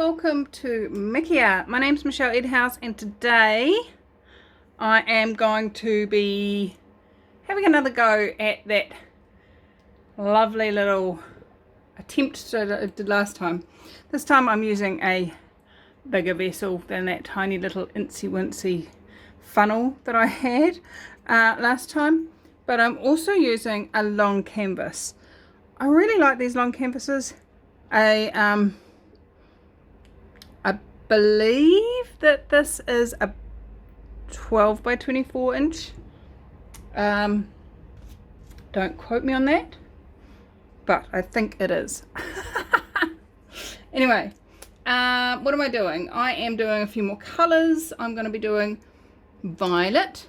welcome to Mikia. My name's Michelle Edhouse, and today I am going to be having another go at that lovely little attempt that I did last time. This time I'm using a bigger vessel than that tiny little incy wincy funnel that I had last time, but I'm also using a long canvas. I really like these long canvases. I believe that this is a 12 by 24 inch. Don't quote me on that, but I think it is. Anyway, what am I doing? I am doing a few more colors. I'm going to be doing violet,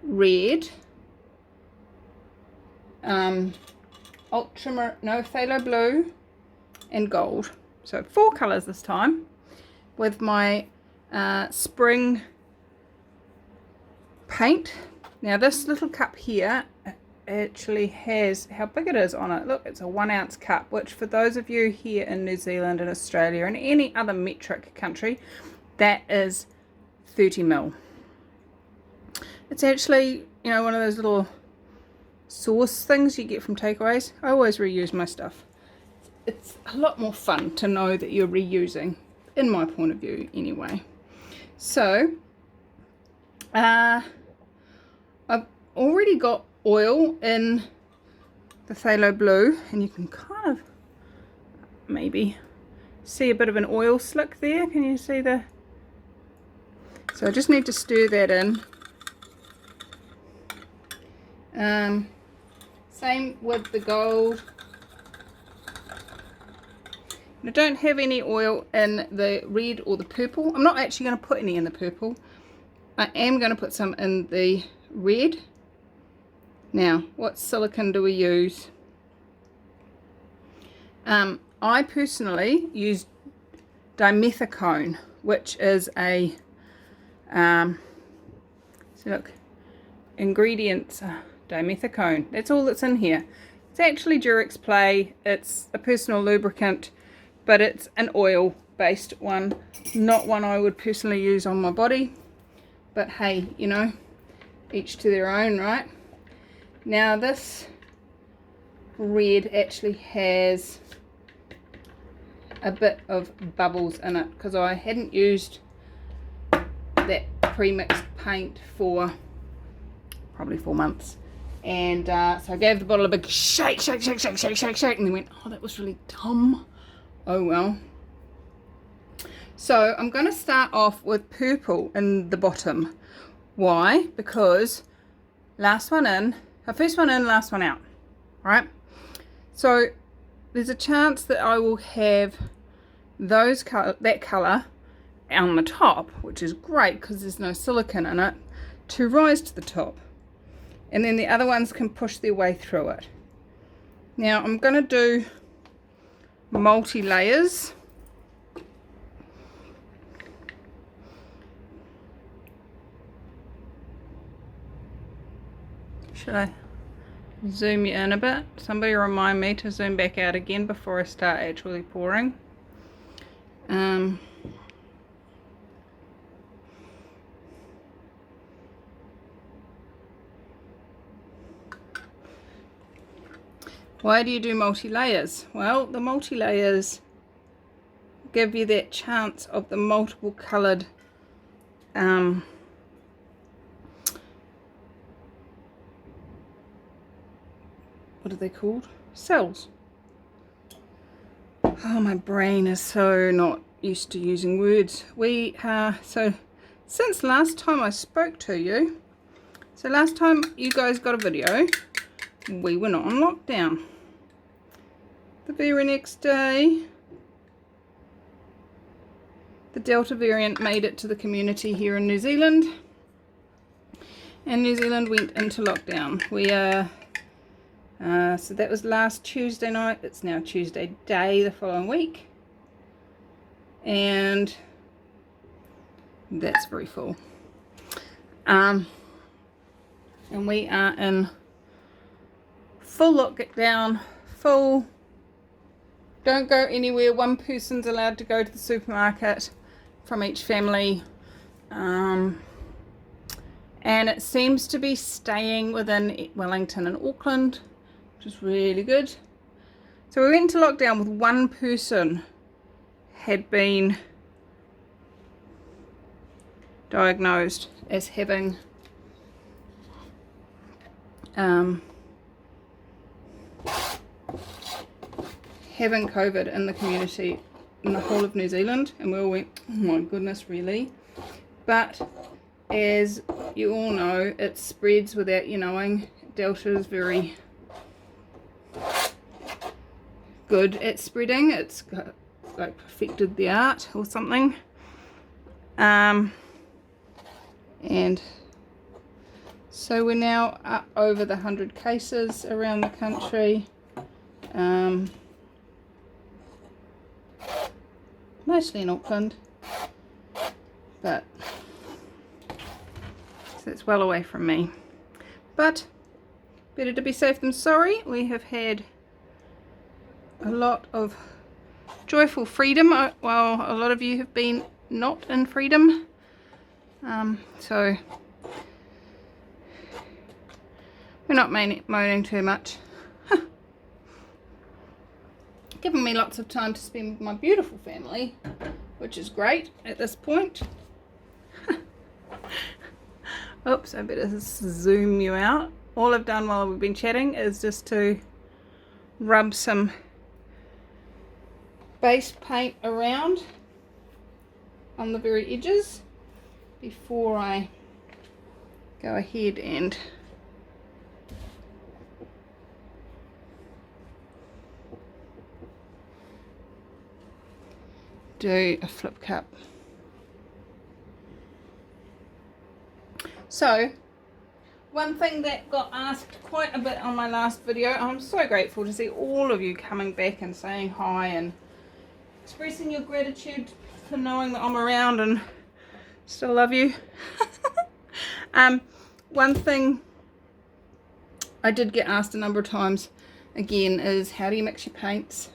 red, phthalo blue, and gold. So 4 colors this time with my spring paint. Now this little cup here actually has how big it is on it. Look, it's a 1 ounce cup, which for those of you here in New Zealand and Australia and any other metric country, that is 30 ml. It's actually, you know, one of those little sauce things you get from takeaways. I always reuse my stuff. It's a lot more fun to know that you're reusing, in my point of view anyway. So I've already got oil in the phthalo blue, and you can kind of maybe see a bit of an oil slick there. Can you see the... So I just need to stir that in. Same with the gold. I don't have any oil in the red or the purple. I'm not actually going to put any in the purple. I am going to put some in the red. Now, what silicone do we use? I personally use dimethicone, which is a, so look, ingredients, dimethicone. That's all that's in here. It's actually Durex Play. It's a personal lubricant, but it's an oil based one, not one I would personally use on my body, but hey, you know, each to their own, right? Now this red actually has a bit of bubbles in it because I hadn't used that pre-mixed paint for probably 4 months, and so I gave the bottle a big shake, and then went, oh, that was really dumb. Oh well. So I'm going to start off with purple in the bottom. Why? Because first one in, last one out, right? So there's a chance that I will have that colour on the top, which is great because there's no silicone in it, to rise to the top, and then the other ones can push their way through it. Now I'm going to do multi-layers. Should I zoom you in a bit? Somebody remind me to zoom back out again before I start actually pouring. Why do you do multi-layers? Well, the multi-layers give you that chance of the multiple coloured what are they called? Cells. Oh, my brain is so not used to using words. So since last time I spoke to you, so last time you guys got a video, we were not on lockdown. The very next day, the Delta variant made it to the community here in New Zealand, and New Zealand went into lockdown. We are, so that was last Tuesday night. It's now Tuesday day the following week, and that's very full. And we are in full lockdown, full Don't go anywhere. One person's allowed to go to the supermarket from each family. And it seems to be staying within Wellington and Auckland, which is really good. So we went into lockdown with one person had been diagnosed as having COVID in the community in the whole of New Zealand, and we all went, oh my goodness, really? But as you all know, it spreads without you knowing. Delta is very good at spreading. It's got, like, perfected the art or something. And so we're now up over the 100 cases around the country. Mostly in Auckland, but so it's well away from me. But better to be safe than sorry. We have had a lot of joyful freedom while a lot of you have been not in freedom. So we're not moaning too much. Given me lots of time to spend with my beautiful family, which is great at this point. Oops, I better zoom you out. All I've done while we've been chatting is just to rub some base paint around on the very edges before I go ahead and do a flip cup. So one thing that got asked quite a bit on my last video, I'm so grateful to see all of you coming back and saying hi and expressing your gratitude for knowing that I'm around and still love you. One thing I did get asked a number of times again is, how do you mix your paints?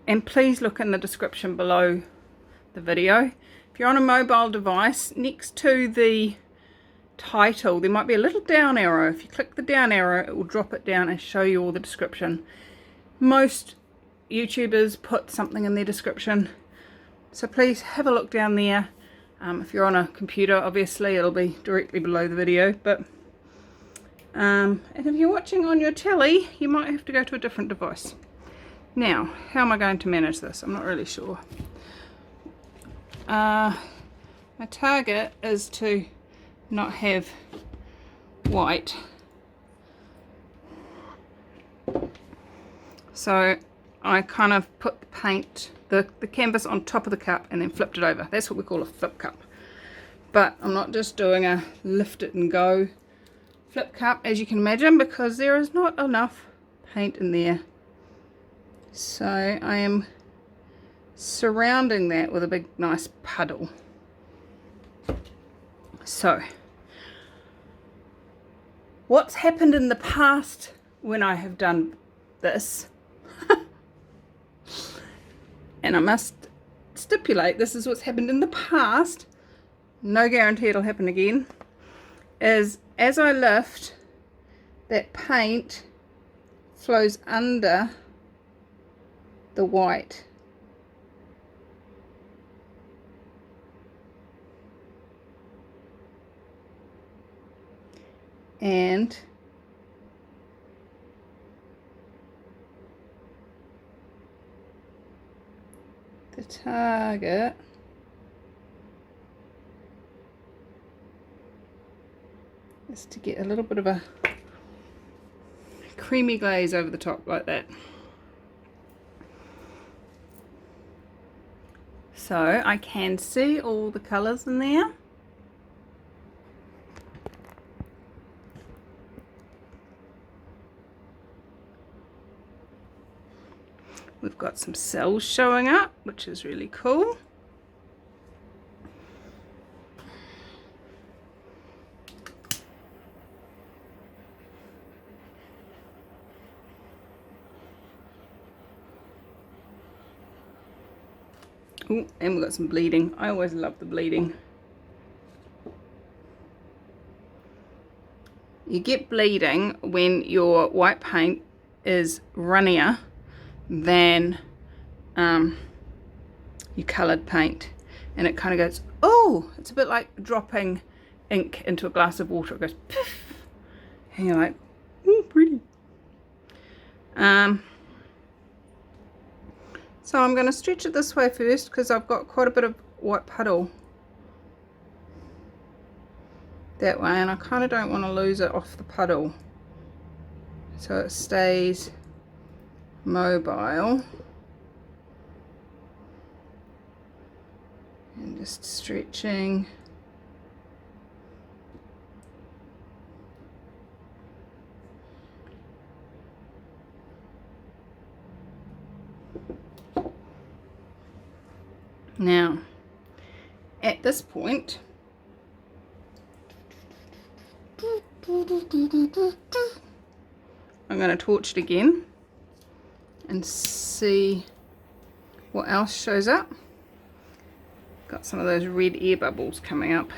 And please look in the description below the video. If you're on a mobile device, next to the title there might be a little down arrow. If you click the down arrow, it will drop it down and show you all the description. Most YouTubers put something in their description, so please have a look down there. If you're on a computer, obviously it'll be directly below the video, but and if you're watching on your telly, you might have to go to a different device. Now, how am I going to manage this? I'm not really sure. My target is to not have white. So I kind of put the paint, the canvas on top of the cup and then flipped it over. That's what we call a flip cup. But I'm not just doing a lift it and go flip cup, as you can imagine, because there is not enough paint in there. So I am surrounding that with a big nice puddle. So what's happened in the past when I have done this, and I must stipulate this is what's happened in the past, no guarantee it'll happen again, is as I lift, that paint flows under the white. And the target is to get a little bit of a creamy glaze over the top like that. So I can see all the colours in there. We've got some cells showing up, which is really cool. Oh, and we've got some bleeding. I always love the bleeding. You get bleeding when your white paint is runnier than your coloured paint, and it kind of goes, oh, it's a bit like dropping ink into a glass of water. It goes poof, and you're like, oh, pretty. So I'm going to stretch it this way first because I've got quite a bit of white puddle that way, and I kind of don't want to lose it off the puddle, so it stays mobile. And just stretching. Now, at this point, I'm going to torch it again and see what else shows up. Got some of those red air bubbles coming up.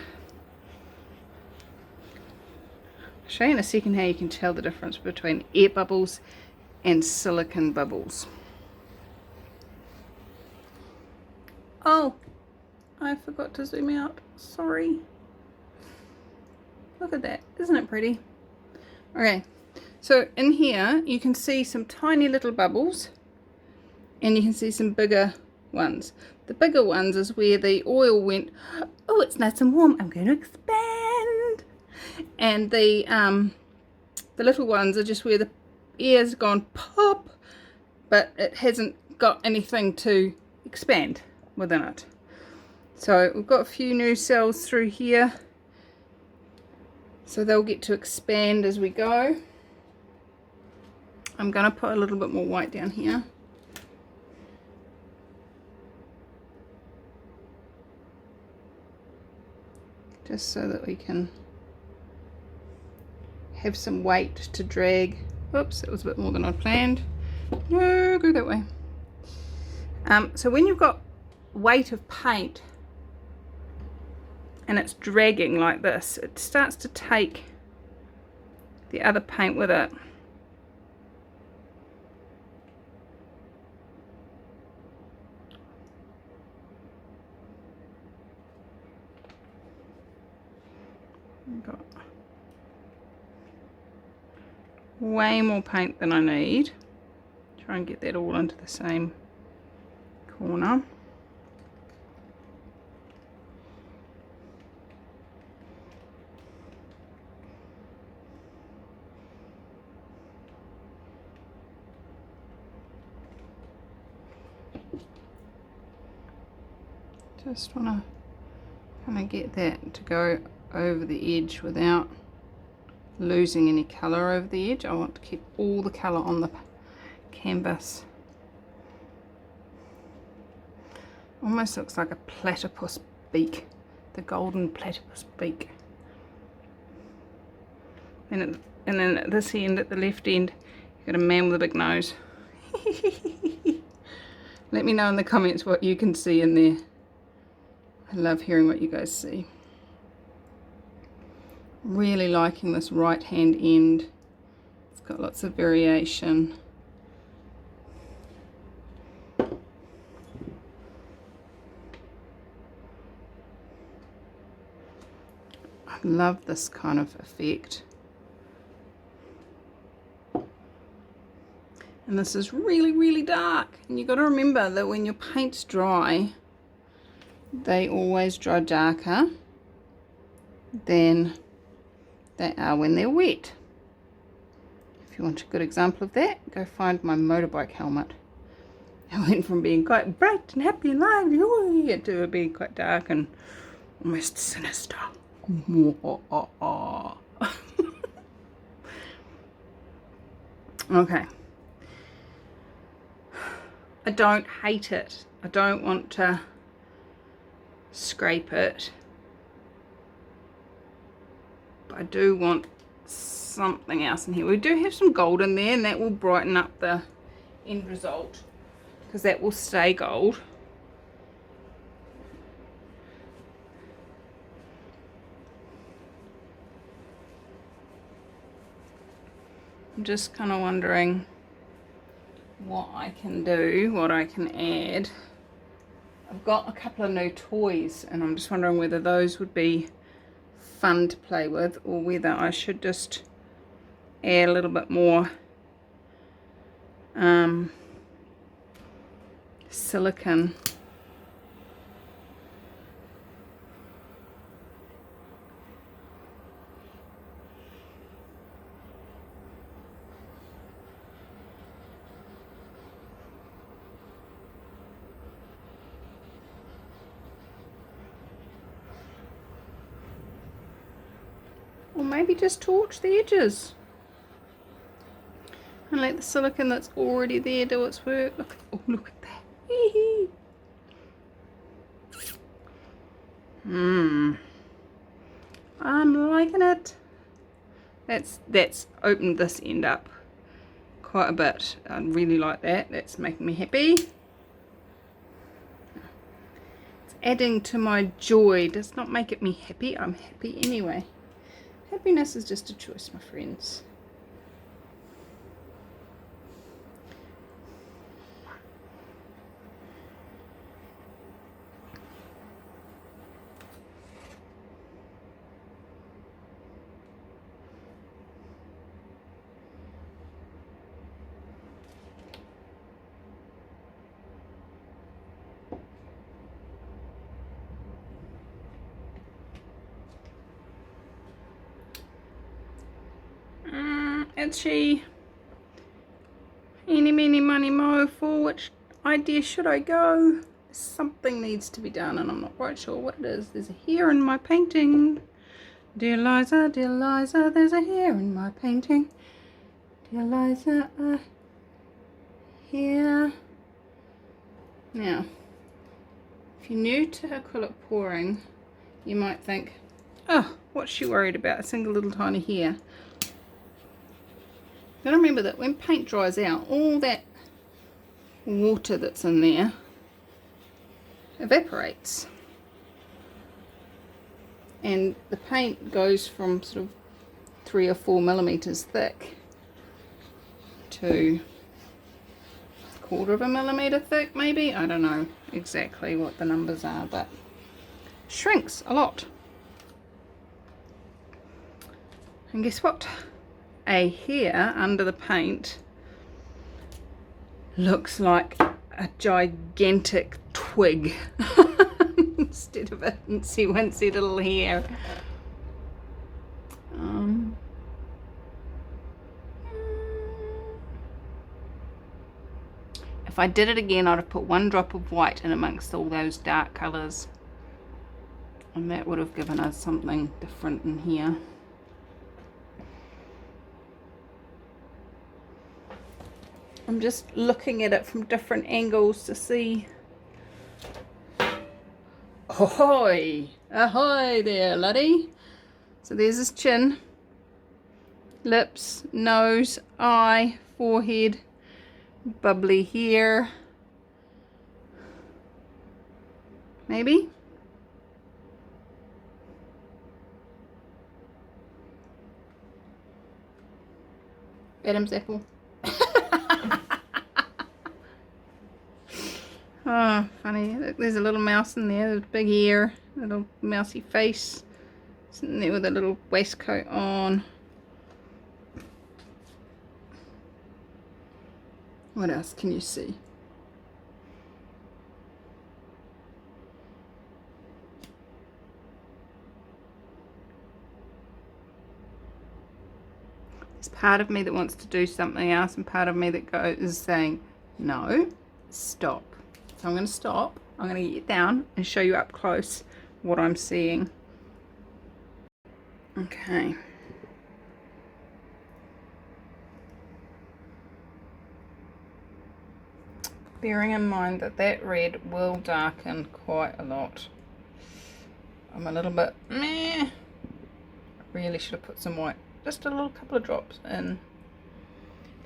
I'll show you in a second how you can tell the difference between air bubbles and silicone bubbles. Oh, I forgot to zoom out. Sorry. Look at that. Isn't it pretty? Okay, so in here you can see some tiny little bubbles, and you can see some bigger ones. The bigger ones is where the oil went, oh, it's nice and warm, I'm going to expand. And the little ones are just where the air's gone pop, but it hasn't got anything to expand within it. So we've got a few new cells through here, so they'll get to expand as we go. I'm going to put a little bit more white down here. Just so that we can have some weight to drag. Oops, it was a bit more than I'd planned. No, go that way. So when you've got weight of paint and it's dragging like this, it starts to take the other paint with it. I've got way more paint than I need. Try and get that all into the same corner. Just want to kind of get that to go over the edge without losing any colour over the edge. I want to keep all the colour on the canvas. Almost looks like a platypus beak, the golden platypus beak. And then at this end, at the left end, you've got a man with a big nose. Let me know in the comments what you can see in there. I love hearing what you guys see. Really liking this right hand end. It's got lots of variation. I love this kind of effect. And this is really, really dark. And you've got to remember that when your paint's dry, they always dry darker than they are when they're wet. If you want a good example of that, go find my motorbike helmet. I went from being quite bright and happy and lively to being quite dark and almost sinister. Okay. I don't hate it. I don't want to scrape it, but I do want something else in here. We do have some gold in there, and that will brighten up the end result because that will stay gold. I'm just kind of wondering what I can do, what I can add. I've got a couple of new toys and I'm just wondering whether those would be fun to play with or whether I should just add a little bit more silicone. Or maybe just torch the edges and let the silicone that's already there do its work. Look, oh, look at that. I'm liking it. That's opened this end up quite a bit. I really like that. That's making me happy. It's adding to my joy. Does not make it me happy. I'm happy anyway. Happiness is just a choice, my friends. Itchy. Eeny, meeny, miny, moe, for which idea should I go? Something needs to be done and I'm not quite sure what it is. There's a hair in my painting. Dear Liza, there's a hair in my painting. Dear Liza, a hair. Now, if you're new to acrylic pouring, you might think, oh, what's she worried about? A single little tiny hair. Gotta remember that when paint dries out, all that water that's in there evaporates. And the paint goes from sort of 3 or 4 millimeters thick to 1/4 of a millimeter thick, maybe. I don't know exactly what the numbers are, but shrinks a lot. And guess what? A hair under the paint looks like a gigantic twig instead of a wincy little hair. If I did it again, I'd have put 1 drop of white in amongst all those dark colours, and that would have given us something different in here. I'm just looking at it from different angles to see. Ahoy! Ahoy there, laddie! So there's his chin, lips, nose, eye, forehead, bubbly hair. Maybe? Adam's apple. Oh, funny. Look, there's a little mouse in there with a big ear, little mousy face, sitting there with a little waistcoat on. What else can you see? There's part of me that wants to do something else and part of me that is saying, no, stop. So I'm going to stop, I'm going to get down and show you up close what I'm seeing. Okay. Bearing in mind that that red will darken quite a lot. I'm a little bit meh. I really should have put some white, just a little couple of drops in.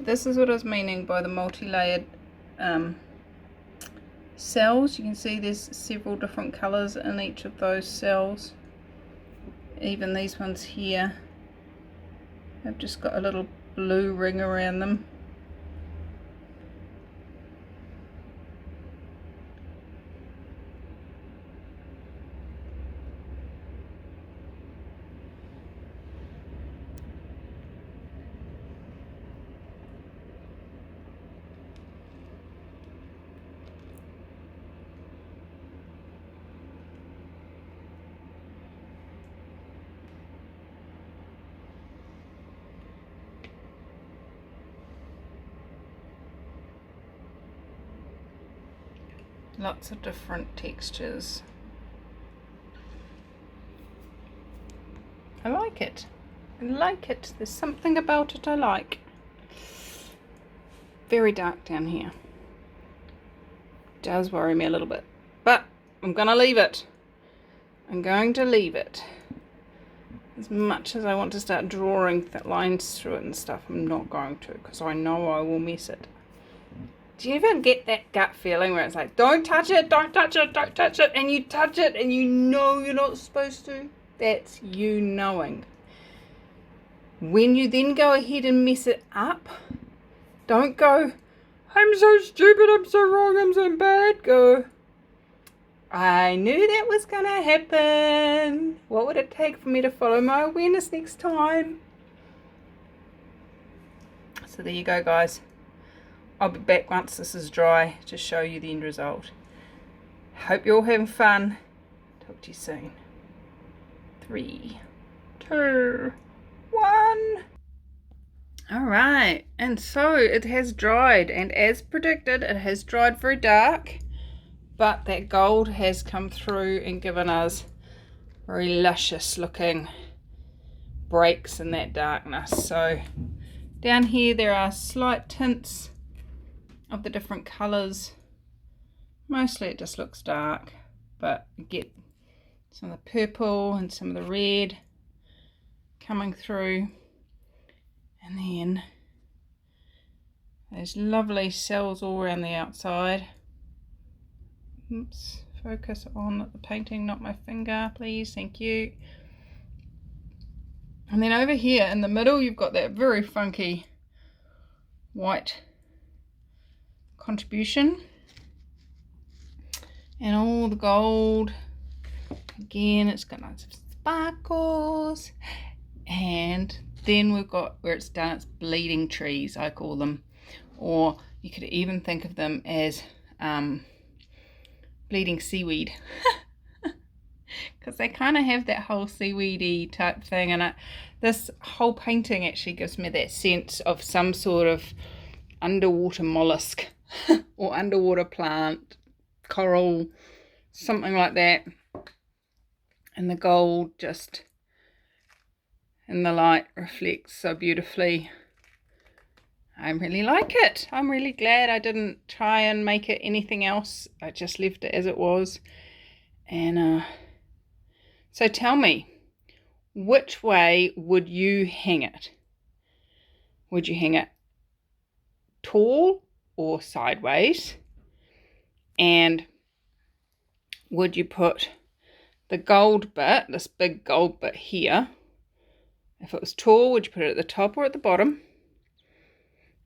This is what I was meaning by the multi-layered cells. You can see there's several different colours in each of those cells. Even these ones here have just got a little blue ring around them. Lots of different textures. I like it. I like it. There's something about it I like. Very dark down here. Does worry me a little bit. But I'm gonna leave it. I'm going to leave it. As much as I want to start drawing lines through it and stuff, I'm not going to, because I know I will miss it. Do you ever get that gut feeling where it's like, don't touch it, don't touch it, don't touch it, and you touch it and you know you're not supposed to? That's you knowing. When you then go ahead and mess it up, don't go, I'm so stupid, I'm so wrong, I'm so bad. Go, I knew that was going to happen. What would it take for me to follow my awareness next time? So there you go, guys. I'll be back once this is dry to show you the end result. Hope you're all having fun. Talk to you soon. 3, 2, 1. Alright, and so it has dried, and as predicted, it has dried very dark, but that gold has come through and given us very luscious looking breaks in that darkness. So down here there are slight tints of the different colours. Mostly it just looks dark, but you get some of the purple and some of the red coming through, and then those lovely cells all around the outside. Oops, focus on the painting, not my finger, please, thank you. And then over here in the middle you've got that very funky white contribution, and all the gold. Again, it's got lots of sparkles, and then we've got where it's done, it's bleeding trees, I call them, or you could even think of them as bleeding seaweed, because they kind of have that whole seaweedy type thing, and this whole painting actually gives me that sense of some sort of underwater mollusk or underwater plant, coral, something like that. And the gold just in the light reflects so beautifully. I really like it. I'm really glad I didn't try and make it anything else. I just left it as it was. And so tell me, which way would you hang it? Would you hang it tall or sideways? And would you put the gold bit, this big gold bit here, if it was tall, would you put it at the top or at the bottom?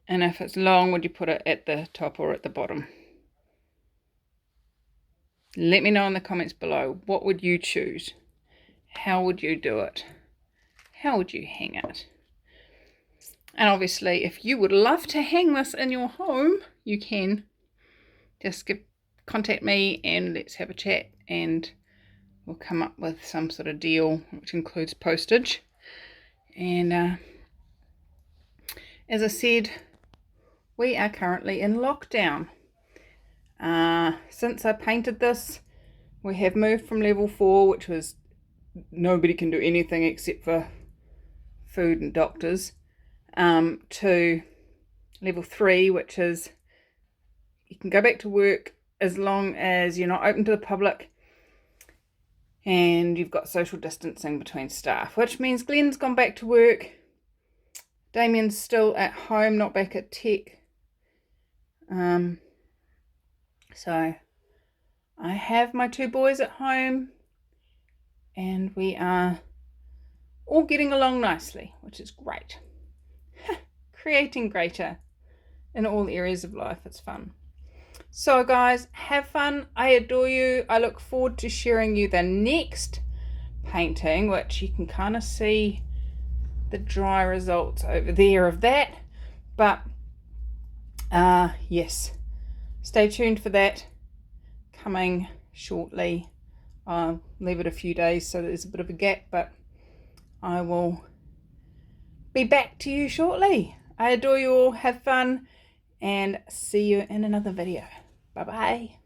And if it's long, would you put it at the top or at the bottom? Let me know in the comments below. What would you choose? How would you do it? How would you hang it? And obviously, if you would love to hang this in your home, you can just contact me and let's have a chat, and we'll come up with some sort of deal which includes postage. And as I said, we are currently in lockdown. Since I painted this, we have moved from level 4, which was nobody can do anything except for food and doctors, to level 3, which is you can go back to work as long as you're not open to the public and you've got social distancing between staff, which means Glenn's gone back to work, Damien's still at home, not back at tech. So I have my 2 boys at home and we are all getting along nicely, which is great. creating greater in all areas of life. It's fun. So guys, have fun. I adore you. I look forward to sharing you the next painting, which you can kind of see the dry results over there of that. But yes, stay tuned for that, coming shortly. I'll leave it a few days so there's a bit of a gap, but I will be back to you shortly. I adore you all. Have fun and see you in another video. Bye bye.